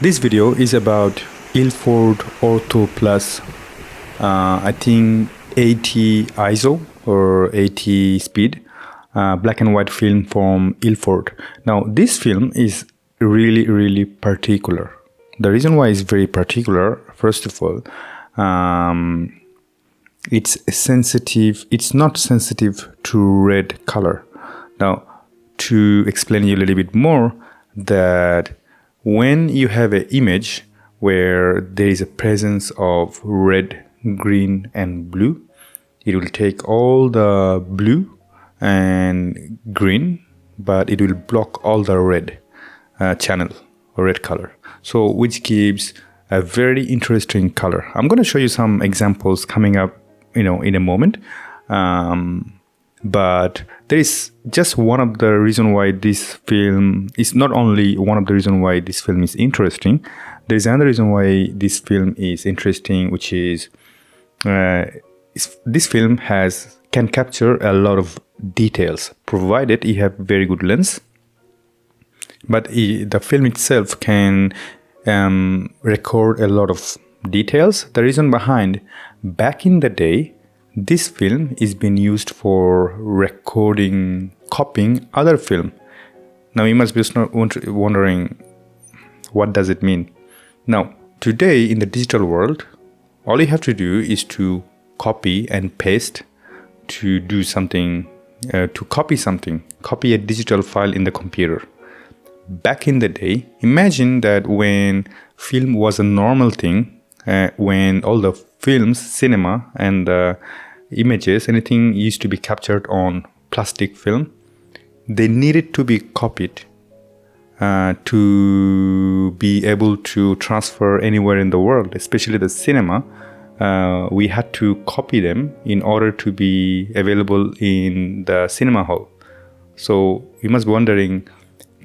This video is about Ilford Ortho Plus, I think 80 ISO or 80 speed, black and white film from Ilford. Now this film is really particular. The reason why it's very particular, first of all, it's sensitive. It's not sensitive to red color. Now, to explain you a little bit more, that when you have an image where there is a presence of red, green, and blue, it will take all the blue and green, but it will block all the red channel or red color. So, which gives a very interesting color. I'm going to show you some examples coming up, in a moment. But there is just one of the reason why this film is not only one of the reason why this film is interesting. There is another reason why this film is interesting, which is this film can capture a lot of details, provided you have very good lens. But the film itself can record a lot of details. The reason behind, back in the day, this film is being used for recording, copying other film. Now you must be wondering, what does it mean? Now, today in the digital world, all you have to do is to copy and paste to do something, to copy something, copy a digital file in the computer. Back in the day, imagine that when film was a normal thing, when all the films, cinema, and images, anything used to be captured on plastic film, they needed to be copied to be able to transfer anywhere in the world, especially the cinema. We had to copy them in order to be available in the cinema hall. So you must be wondering,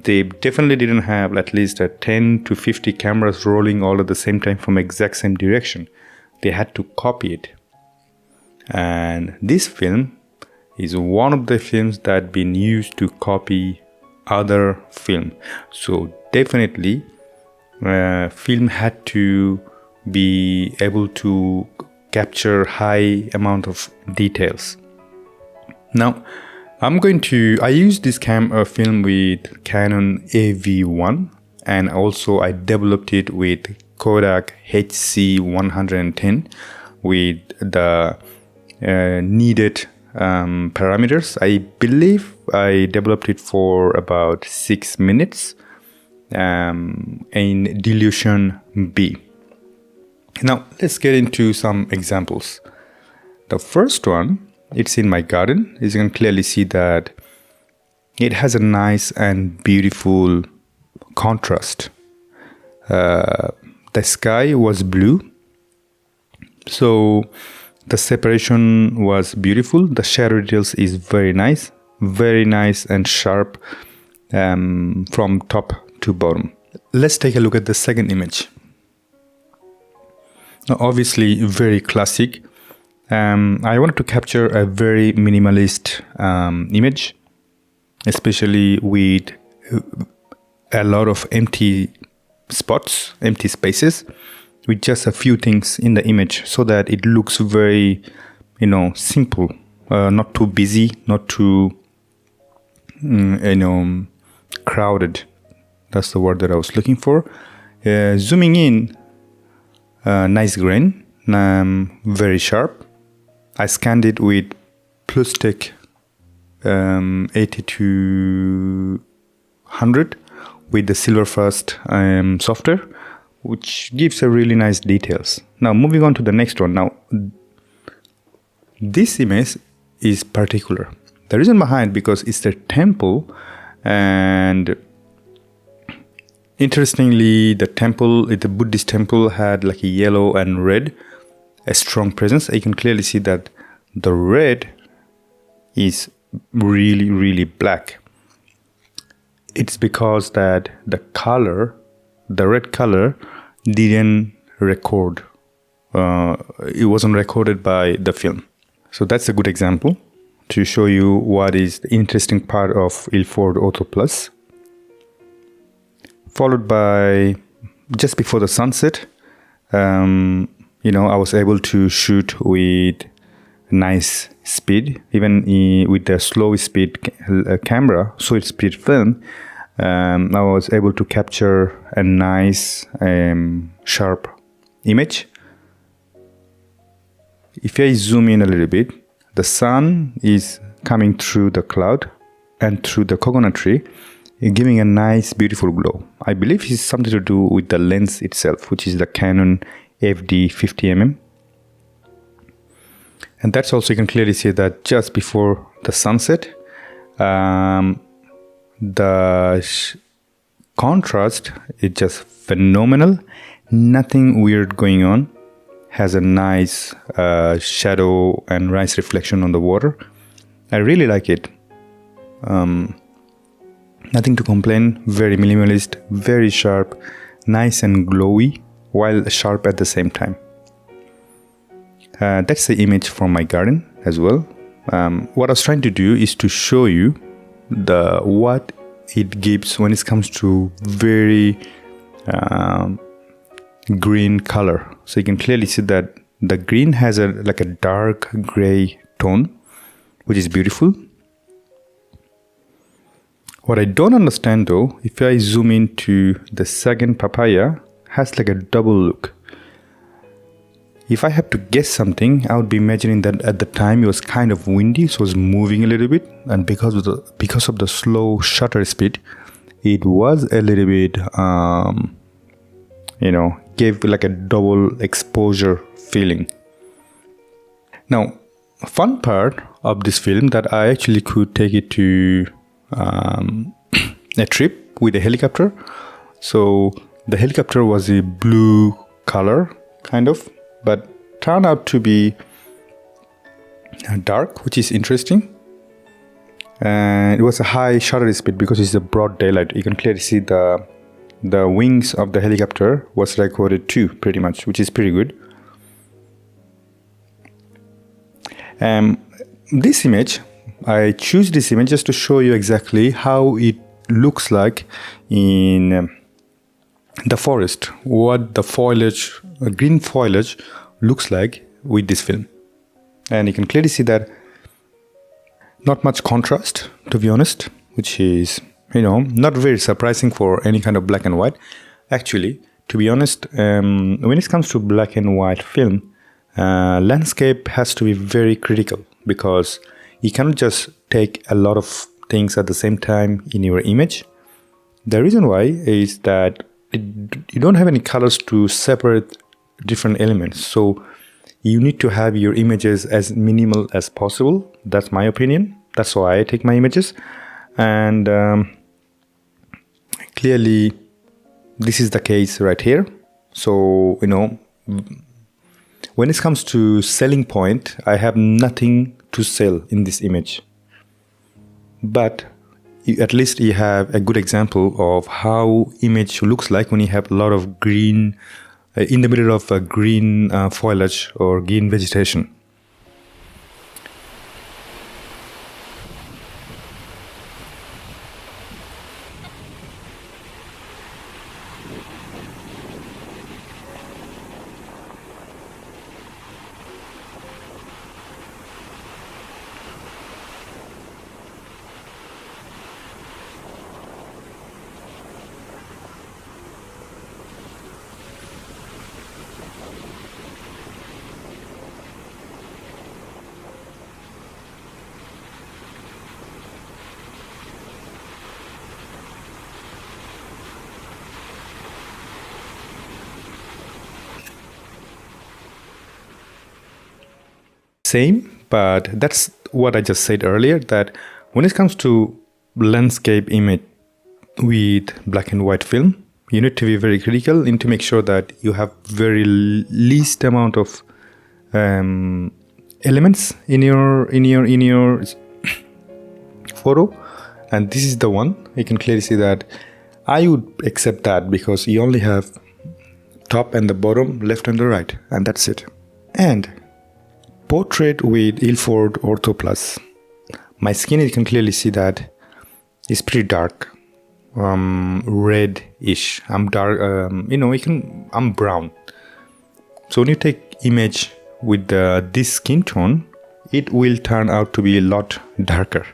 they definitely didn't have at least 10 to 50 cameras rolling all at the same time from exact same direction. They had to copy it. And this film is one of the films that been used to copy other film. So definitely film had to be able to capture high amount of details. Now I use this film with Canon AV1, and also I developed it with Kodak HC110 with the needed parameters. I believe I developed it for about 6 minutes in dilution B. Now let's get into some examples. The first one, it's in my garden. As you can clearly see that it has a nice and beautiful contrast. The sky was blue, so the separation was beautiful. The shadow details is very nice and sharp from top to bottom. Let's take a look at the second image. Now, obviously very classic. I wanted to capture a very minimalist image, especially with a lot of empty spots, empty spaces, with just a few things in the image, so that it looks very, simple, not too busy, not too, crowded. That's the word that I was looking for. Zooming in, nice grain, very sharp. I scanned it with Plustek 8200 with the Silverfast software, which gives a really nice details. Now moving on to the next one. Now this image is particular. The reason behind, because it's the temple, and interestingly the Buddhist temple had like a yellow and red, a strong presence. You can clearly see that the red is really black. It's because that the red color didn't record. It wasn't recorded by the film. So that's a good example to show you what is the interesting part of Ilford Ortho Plus. Followed by just before the sunset, I was able to shoot with nice speed, even with the slow speed camera, slow speed film. I was able to capture a nice sharp image. If I zoom in a little bit, the sun is coming through the cloud and through the coconut tree, giving a nice beautiful glow. I believe it's something to do with the lens itself, which is the Canon FD 50mm. And that's also, you can clearly see that just before the sunset, the contrast is just phenomenal. Nothing weird going on. Has a nice shadow and nice reflection on the water. I really like it. Nothing to complain. Very minimalist, very sharp, nice and glowy, while sharp at the same time. That's the image from my garden as well. What I was trying to do is to show you what it gives when it comes to very green color. So you can clearly see that the green has a dark gray tone, which is beautiful. What I don't understand though, if I zoom into the second papaya, has like a double look. If I have to guess something, I would be imagining that at the time it was kind of windy, so it was moving a little bit, and because of the slow shutter speed, it was a little bit gave like a double exposure feeling. Now, fun part of this film that I actually could take it to a trip with a helicopter. So the helicopter was a blue color, kind of, but turned out to be dark, which is interesting. And it was a high shutter speed because it's a broad daylight. You can clearly see the wings of the helicopter was recorded too, pretty much, which is pretty good. This image, I choose this image just to show you exactly how it looks like in the forest, what the foliage, green foliage looks like with this film. And you can clearly see that not much contrast, to be honest, which is, not very surprising for any kind of black and white. Actually, to be honest, when it comes to black and white film, landscape has to be very critical because you cannot just take a lot of things at the same time in your image. The reason why is that you don't have any colors to separate different elements. So you need to have your images as minimal as possible. That's my opinion. That's why I take my images. And clearly, this is the case right here. So, when it comes to selling point, I have nothing to sell in this image. But at least you have a good example of how image looks like when you have a lot of green in the middle of a green foliage or green vegetation. Same, but that's what I just said earlier, that when it comes to landscape image with black and white film, you need to be very critical. You need to make sure that you have very least amount of elements in your photo, and this is the one. You can clearly see that I would accept that because you only have top and the bottom, left and the right, and that's it. And portrait with Ilford Ortho Plus. My skin, you can clearly see that is pretty dark. reddish. I'm dark. I'm brown. So when you take image with this skin tone, it will turn out to be a lot darker.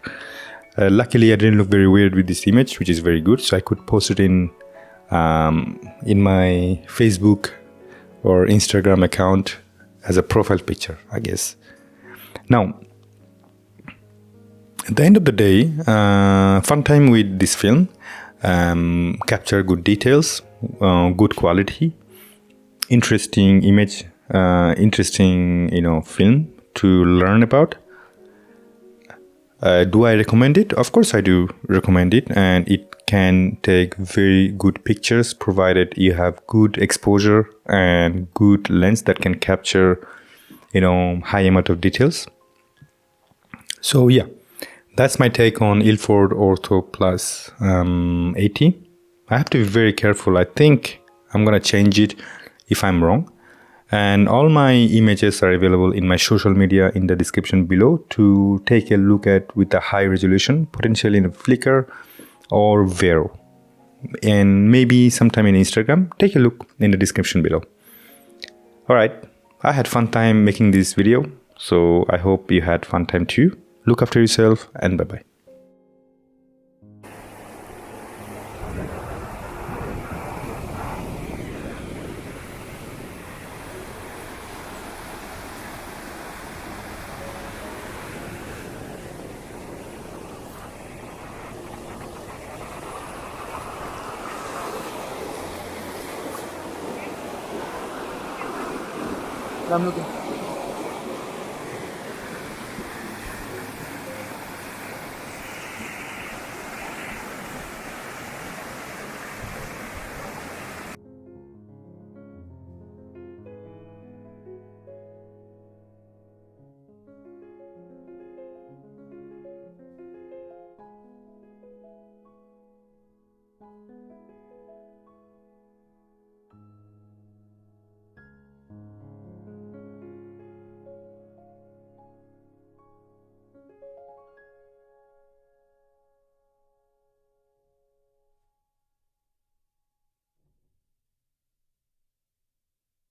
Luckily, I didn't look very weird with this image, which is very good. So I could post it in my Facebook or Instagram account as a profile picture, I guess. Now, at the end of the day, fun time with this film. Capture good details, good quality, interesting image, interesting film to learn about. Do I recommend it? Of course I do recommend it, and it can take very good pictures provided you have good exposure and good lens that can capture high amount of details. So yeah, that's my take on Ilford Ortho Plus 80. I have to be very careful. I think I'm gonna change it if I'm wrong. And all my images are available in my social media in the description below to take a look at with a high resolution, potentially in a Flickr or Vero. And maybe sometime in Instagram. Take a look in the description below. Alright, I had fun time making this video, so I hope you had fun time too. Look after yourself and bye-bye. I'm looking.